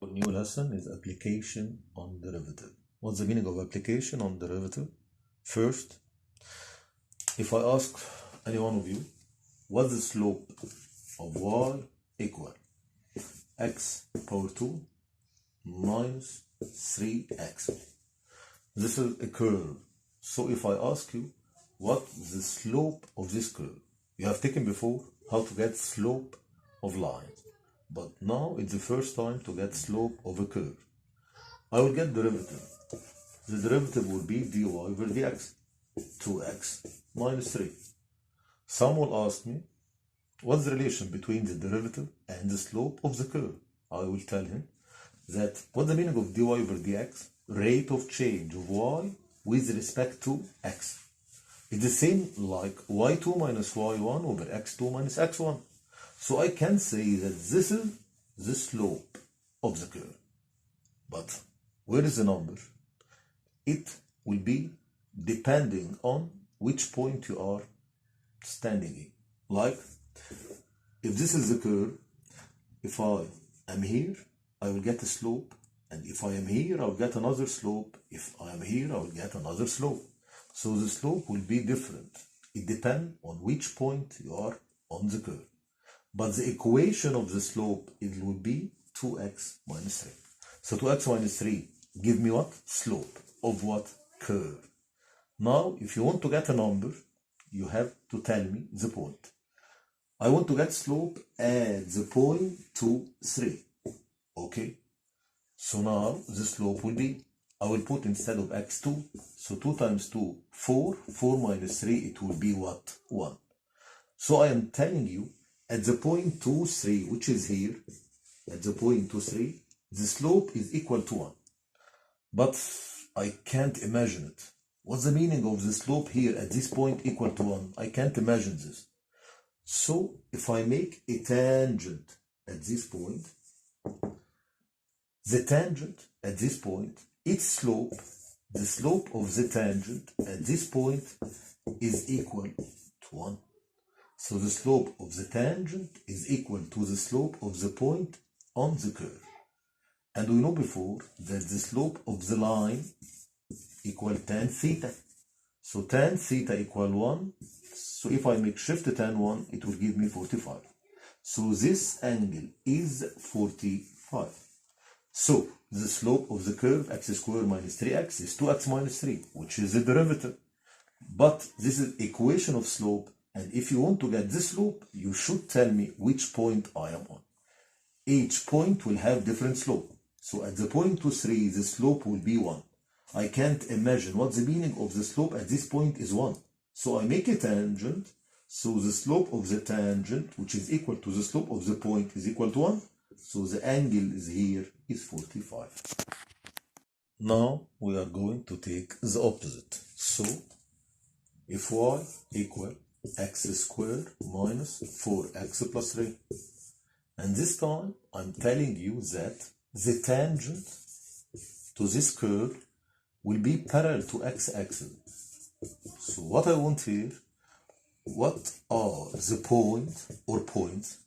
Our new lesson is application on derivative. What's the meaning of application on derivative? First, if I ask any one of you, what's the slope of y equal x power 2 minus 3x? This is a curve. So if I ask you, what's the slope of this curve? You have taken before how to get slope of lines. But now it's the first time to get slope of a curve. I will get derivative. The derivative will be dy over dx, 2x minus 3. Some will ask me, what's the relation between the derivative and the slope of the curve? I will tell him that what's the meaning of dy over dx? Rate of change of y with respect to x. It's the same like y2 minus y1 over x2 minus x1. So I can say that this is the slope of the curve. But where is the number? It will be depending on which point you are standing in. Like, if this is the curve, if I am here, I will get a slope. And if I am here, I will get another slope. If I am here, I will get another slope. So the slope will be different. It depends on which point you are on the curve. But the equation of the slope, it will be 2x minus 3. So 2x minus 3 give me what? Slope of what? Curve. Now, if you want to get a number, you have to tell me the point. I want to get slope at the point 2, 3. Okay? So now the slope will be, I will put instead of x2, so 2 times 2, 4. 4 minus 3, it will be what? 1. So I am telling you, at the point 2, 3, which is here, at the point 2, 3, the slope is equal to 1. But I can't imagine it. What's the meaning of the slope here at this point equal to 1? I can't imagine this. So if I make a tangent at this point, the tangent at this point, its slope, the slope of the tangent at this point is equal to 1. So the slope of the tangent is equal to the slope of the point on the curve. And we know before that the slope of the line equal tan theta. So tan theta equal 1. So if I make shift tan 1, it will give me 45. So this angle is 45. So the slope of the curve x squared minus 3x is 2x minus 3, which is the derivative. But this is equation of slope. And if you want to get this slope, you should tell me which point I am on. Each point will have different slope. So at the point 2, 3, the slope will be 1. I can't imagine what the meaning of the slope at this point is 1. So I make a tangent. So the slope of the tangent, which is equal to the slope of the point, is equal to 1. So the angle is here is 45. Now we are going to take the opposite. So if y equal x squared minus 4x plus 3. And this time I'm telling you that the tangent to this curve will be parallel to x-axis. So what I want here, what are the points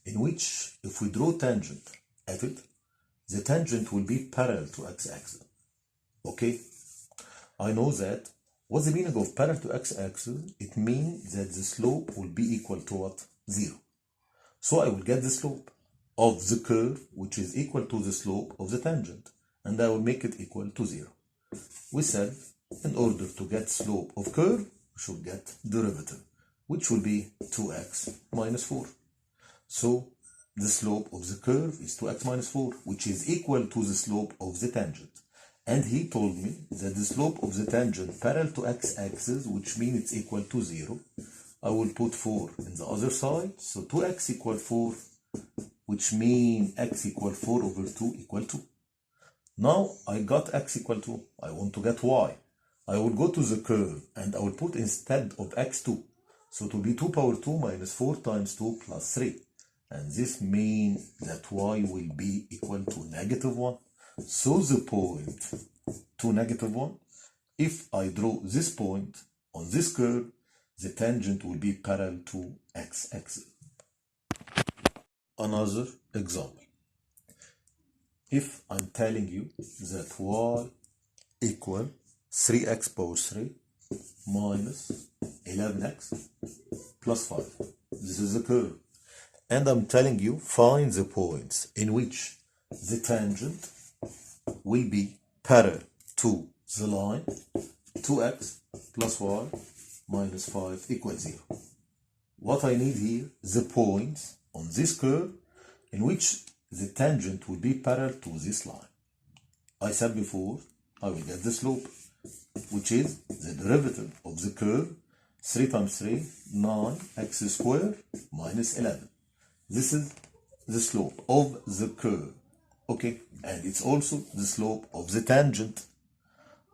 in which if we draw tangent at it, the tangent will be parallel to x-axis. Okay? I know that. What's the meaning of parallel to x-axis? It means that the slope will be equal to what? 0. So I will get the slope of the curve, which is equal to the slope of the tangent, and I will make it equal to 0. We said, in order to get slope of curve, we should get derivative, which will be 2x minus 4. So the slope of the curve is 2x minus 4, which is equal to the slope of the tangent. And he told me that the slope of the tangent parallel to x-axis, which means it's equal to 0. I will put 4 in the other side. So 2x equal 4, which means x equal 4 over 2 equal 2. Now I got x equal 2. I want to get y. I will go to the curve and I will put instead of x 2. So to be 2 power 2 minus 4 times 2 plus 3. And this means that y will be equal to negative 1. So the point to negative 1, if I draw this point on this curve, the tangent will be parallel to x-axis. Another example. if I'm telling you that y equal 3x power 3 minus 11x plus 5. This is the curve. And I'm telling you, find the points in which the tangent will be parallel to the line 2x plus y minus 5 equals 0. What I need here, the points on this curve in which the tangent will be parallel to this line. I said before, I will get the slope, which is the derivative of the curve 3 times 3, 9x squared minus 11. This is the slope of the curve, okay? And it's also the slope of the tangent.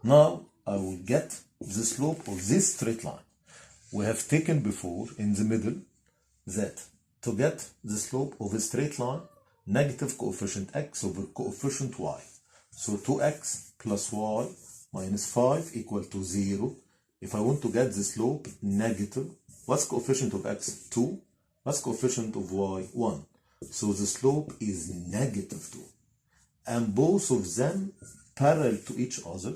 Now I will get the slope of this straight line. We have taken before in the middle that to get the slope of a straight line, negative coefficient x over coefficient y. So 2x plus y minus 5 equal to 0. If I want to get the slope negative, what's coefficient of x? 2. What's coefficient of y? 1. So the slope is negative 2. And both of them parallel to each other.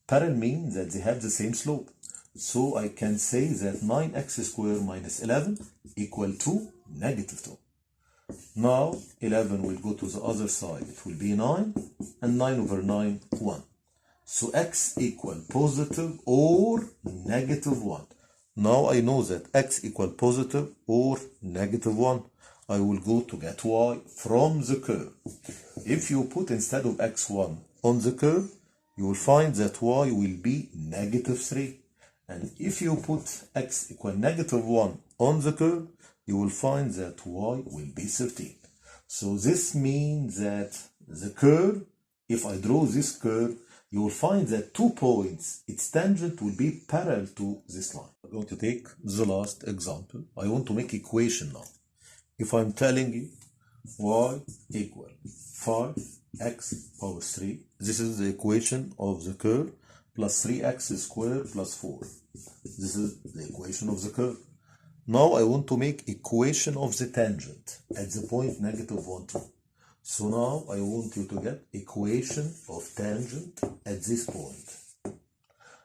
Parallel means that they have the same slope. So I can say that 9x squared minus 11 equal to negative 2. Now 11 will go to the other side. It will be 9, and 9 over 9, 1. So x equal positive or negative 1. Now I know that x equal positive or negative 1. I will go to get y from the curve. If you put instead of x1 on the curve, you will find that y will be negative 3. And if you put x equal negative 1 on the curve, you will find that y will be 13. So this means that the curve, if I draw this curve, you will find that 2 points, its tangent will be parallel to this line. I'm going to take the last example. I want to make equation now. If I'm telling you y equal 5x power 3, this is the equation of the curve, plus 3x squared plus 4. This is the equation of the curve. Now I want to make equation of the tangent at the point negative 1, 2. So now I want you to get equation of tangent at this point.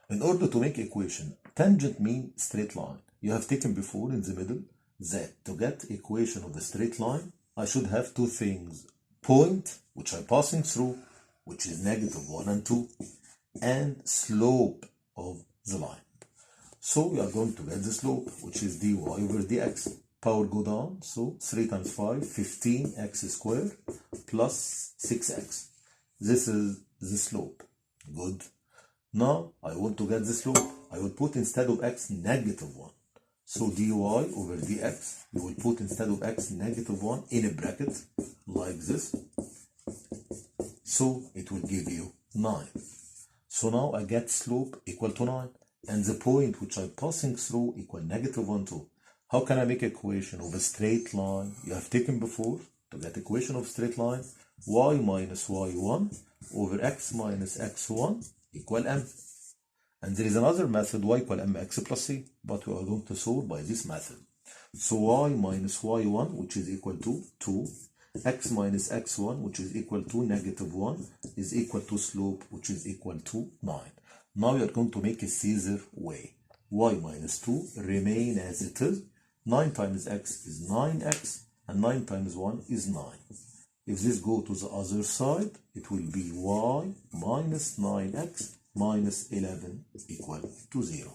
In order to make equation, tangent means straight line. You have taken before in the middle that to get equation of the straight line, I should have 2 things. Point, which I'm passing through, which is negative 1 and 2, and slope of the line. So we are going to get the slope, which is dy over dx. Power go down, so 3 times 5, 15x squared plus 6x. This is the slope. Good. Now I want to get the slope. I will put instead of x negative 1. So dy over dx, you will put instead of x negative 1 in a bracket like this. So it will give you 9. So now I get slope equal to 9. And the point which I'm passing through equal negative 1, 2. How can I make equation of a straight line? You have taken before to get equation of straight line, y minus y1 over x minus x1 equal m. And there is another method, y equal mx plus c, but we are going to solve by this method. So y minus y1, which is equal to 2, x minus x1, which is equal to negative 1, is equal to slope, which is equal to 9. Now we are going to make a scissor way. Y minus 2 remain as it is. 9 times x is 9x, and 9 times 1 is 9. If this go to the other side, it will be y minus 9x minus 11 equal to 0.